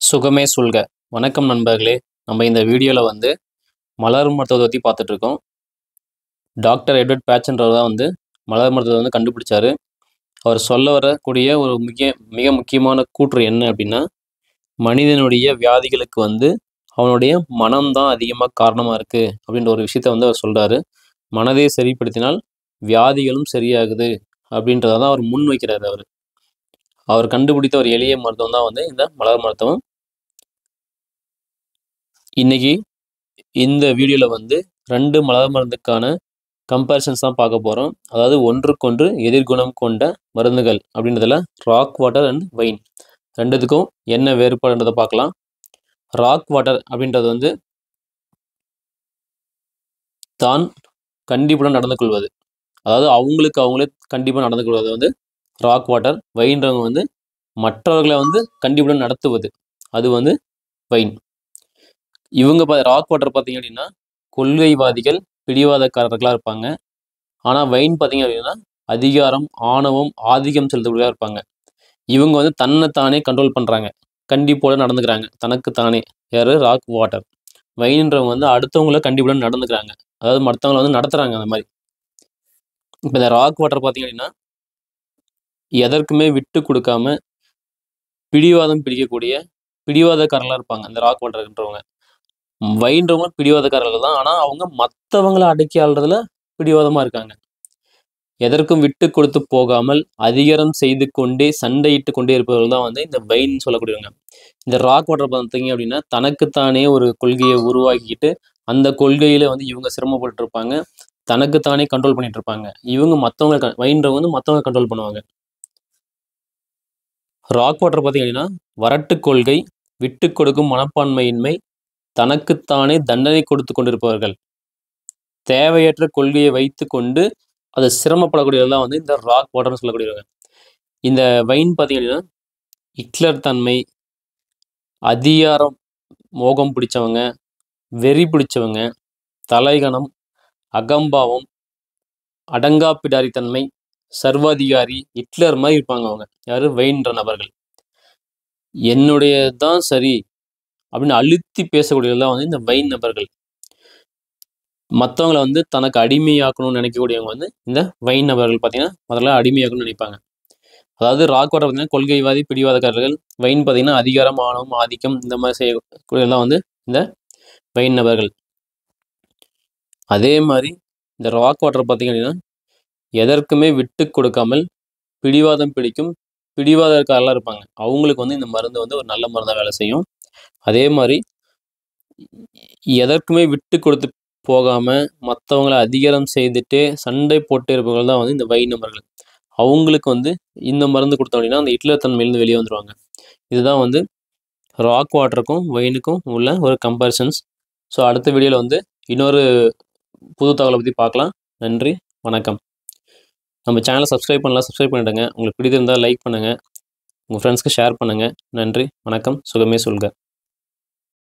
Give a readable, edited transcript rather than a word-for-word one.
சுகமே சொல்க. வணக்கம் நண்பர்களே. நம்ம இந்த வீடியோவில் மலர் மருத்துவத்தை பற்றி பார்த்துட்ருக்கோம். டாக்டர் எட்வர்ட் பேட்சன்றவர் தான் மலர் மருத்துவத்தை கண்டுபிடிச்சாரு. அவர் சொல்ல வரக்கூடிய ஒரு மிக முக்கியமான கூற்று என்ன அப்படின்னா, மனிதனுடைய வியாதிகளுக்கு அவனுடைய மனம்தான் அதிகமாக காரணமாக இருக்குது அப்படின்ற ஒரு விஷயத்த அவர் சொல்கிறாரு. மனதை சரிப்படுத்தினால் வியாதிகளும் சரியாகுது அப்படின்றத தான் அவர் முன் வைக்கிறார். அவர் கண்டுபிடித்த ஒரு எளிய மருத்துவம் தான் இந்த மலர் மருத்துவம். இன்னைக்கு இந்த வீடியோவில் 2 மலர் மருந்துக்கான கம்பேரிசன்ஸ் தான் பார்க்க போகிறோம். அதாவது ஒன்றுக்கொன்று எதிர்குணம் கொண்ட மருந்துகள் அப்படின்றதுல ராக் வாட்டர் அண்ட் வைன் ரெண்டுத்துக்கும் என்ன வேறுபாடுன்றதை பார்க்கலாம். ராக் வாட்டர் அப்படின்றது தான் கண்டிப்புடன் நடந்து கொள்வது, அதாவது அவங்களே கண்டிப்பாக நடந்து கொள்வது ராக் வாட்டர். வைன்றவங்க மற்றவர்களை கண்டிப்புடன் நடத்துவது, அது வைன். இவங்க ராக் வாட்டர் பார்த்தீங்க அப்படின்னா கொள்கைவாதிகள், பிடிவாதக்காரர்களாக இருப்பாங்க. ஆனால் வைன் பார்த்தீங்க அப்படின்னா அதிகாரம், ஆணவம், ஆதிக்கம் செலுத்தக்கூடியதாக இருப்பாங்க. இவங்க தன்னைத்தானே கண்ட்ரோல் பண்ணுறாங்க, கண்டிப்போடு நடந்துக்கிறாங்க தனக்குத்தானே. யார்? Rock water. வைன்றவங்க அடுத்தவங்கள கண்டிப்புடன் நடந்துக்கிறாங்க, அதாவது மற்றவங்களை நடத்துகிறாங்க. அந்த மாதிரி இப்போ இந்த ராக் வாட்டர் பார்த்தீங்க அப்படின்னா எதற்குமே விட்டு கொடுக்காம பிடிவாதம் பிடிக்கக்கூடிய பிடிவாதக்காரர்களாக இருப்பாங்க இந்த ராக் வாட்டர்ன்றவங்க. வைன்றவங்க பிடிவாதக்காரர்கள் தான், ஆனால் அவங்க மற்றவங்களை அடக்கி ஆள்றதுல பிடிவாதமாக இருக்காங்க. எதற்கும் விட்டு கொடுத்து போகாமல் அதிகாரம் செய்து கொண்டே சண்டையிட்டு கொண்டே இருப்பவர்கள் தான் இந்த வைன் சொல்லக்கூடியவங்க. இந்த ராக் வாட்டர் பார்த்தீங்க அப்படின்னா தனக்குத்தானே ஒரு கொள்கையை உருவாக்கிட்டு அந்த கொள்கையில இவங்க சிரமப்பட்டு இருப்பாங்க, தனக்குத்தானே கண்ட்ரோல் பண்ணிட்டு இருப்பாங்க. இவங்க மற்றவங்க வைன்றவங்க மற்றவங்க கண்ட்ரோல் பண்ணுவாங்க. ராக் வாட்டர் பார்த்தீங்க அப்படின்னா வரட்டு கொள்கை, விட்டு கொடுக்கும் மனப்பான்மையின்மை, தனக்குத்தானே தண்டனை கொடுத்து கொண்டிருப்பவர்கள், தேவையற்ற கொள்கையை வைத்து கொண்டு அதை சிரமப்படக்கூடியதெல்லாம் இந்த ராக் வாட்டர்னு சொல்லக்கூடியவங்க. இந்த வைன் பார்த்தீங்கன்னா ஹிட்லர் தன்மை, அதிகாரம் மோகம் பிடிச்சவங்க, வெறி பிடிச்சவங்க, தலைகணம், அகம்பாவம், அடங்கா பிடாரித்தன்மை, சர்வாதிகாரி, ஹிட்லர் மாதிரி இருப்பாங்க அவங்க. யாரு? வைன்ற நபர்கள். என்னுடைய தான் சரி அப்படின்னு அழுத்தி பேசக்கூடியதெல்லாம் இந்த வைன் நபர்கள். மற்றவங்களை தனக்கு அடிமையாக்கணும்னு நினைக்கக்கூடியவங்க இந்த வைன் நபர்கள் பார்த்தீங்கன்னா முதல்ல அடிமையாக்கணும்னு நினைப்பாங்க. அதாவது ராக் வாட்டர் பார்த்தீங்கன்னா கொள்கைவாதி, பிடிவாதக்காரர்கள். வைன் பார்த்தீங்கன்னா அதிகாரம், ஆணவம், ஆதிக்கம் இந்த மாதிரி செய்யக்கூடியதெல்லாம் இந்த வைன் நபர்கள். அதே மாதிரி இந்த ராக் வாட்டர் பார்த்தீங்க அப்படின்னா எதற்குமே விட்டு கொடுக்காமல் பிடிவாதம் பிடிக்கும் பிடிவாதக்காரெல்லாம் இருப்பாங்க. அவங்களுக்கு இந்த மருந்து ஒரு நல்ல மருந்தாக வேலை செய்யும். அதே மாதிரி எதற்குமே விட்டு கொடுத்து போகாமல் மற்றவங்களை அதிகாரம் செய்துட்டு சண்டை போட்டு இருப்பவர்கள் தான் இந்த வைன் நபர்கள். அவங்களுக்கு இந்த மருந்து கொடுத்தோம் அப்படின்னா அந்த ஹிட்லர் தன்மையிலேருந்து வெளியே வந்துடுவாங்க. இதுதான் ராக் வாட்டருக்கும் வைனுக்கும் உள்ள ஒரு கம்பேரிசன்ஸ். ஸோ அடுத்த வீடியோவில் இன்னொரு புது தகவலை பற்றி பார்க்கலாம். நன்றி, வணக்கம். நம்ம சேனலை சப்ஸ்கிரைப் பண்ணிவிடுங்க. உங்களுக்கு பிடித்திருந்தால் லைக் பண்ணுங்கள், உங்கள் ஃப்ரெண்ட்ஸ்க்கு ஷேர் பண்ணுங்கள். நன்றி, வணக்கம். சுகமே சொல்க.